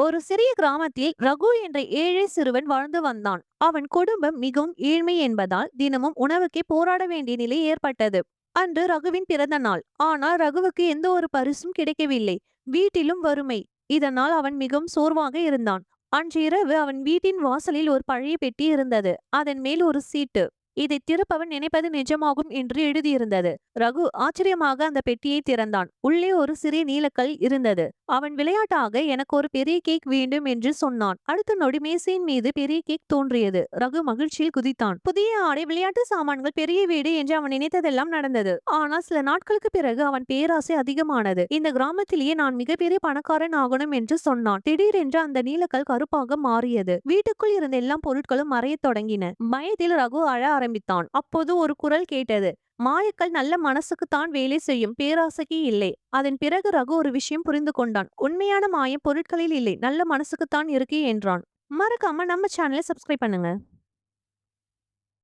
ஒரு சிறிய கிராமத்தில் ரகு என்ற ஏழை சிறுவன் வாழ்ந்து வந்தான். அவன் குடும்பம் மிகவும் ஏழ்மை என்பதால் தினமும் உணவுக்கே போராட வேண்டிய நிலை ஏற்பட்டது. அன்று ரகுவின் பிறந்த நாள். ஆனால் ரகுவுக்கு எந்த ஒரு பரிசும் கிடைக்கவில்லை. வீட்டிலும் வறுமை. இதனால் அவன் மிகவும் சோர்வாக இருந்தான். அன்று இரவு அவன் வீட்டின் வாசலில் ஒரு பழைய பெட்டி இருந்தது. அதன் மேல் ஒரு சீட்டு. இதை திறப்பவன் நினைப்பது நிஜமாகும் என்று எழுதியிருந்தது. ரகு ஆச்சரியமாக அந்த பெட்டியை திறந்தான். உள்ளே ஒரு சிறிய நீலக்கல் இருந்தது. அவன் விளையாட்டாக எனக்கு ஒரு பெரிய கேக் வேண்டும் என்று சொன்னான். அடுத்த நொடி மேசையின் மீது பெரிய கேக் தோன்றியது. ரகு மகிழ்ச்சியில் குதித்தான். புதிய ஆடை, விளையாட்டு சாமான்கள், பெரிய வீடு என்று அவன் நினைத்ததெல்லாம் நடந்தது. ஆனால் சில நாட்களுக்கு பிறகு அவன் பேராசை அதிகமானது. இந்த கிராமத்திலேயே நான் மிகப்பெரிய பணக்காரன் ஆகணும் என்று சொன்னான். திடீரென்று அந்த நீலக்கல் கருப்பாக மாறியது. வீட்டுக்குள் இருந்த எல்லா பொருட்களும் மறையத் தொடங்கின. பயத்தில் ரகு அழ ஆரம்பித்தான். அப்போது ஒரு குரல் கேட்டது. மாயக்கல் நல்ல மனசுக்குத்தான் வேலை செய்யும், பேராசைக்கு இல்லை. அதன் பிறகு ரகு ஒரு விஷயம் புரிந்து கொண்டான். உண்மையான மாயம் பொருட்களில் இல்லை, நல்ல மனசுக்குத்தான் இருக்கு என்றான். மறக்காம நம்ம சேனலை சப்ஸ்கிரைப் பண்ணுங்க.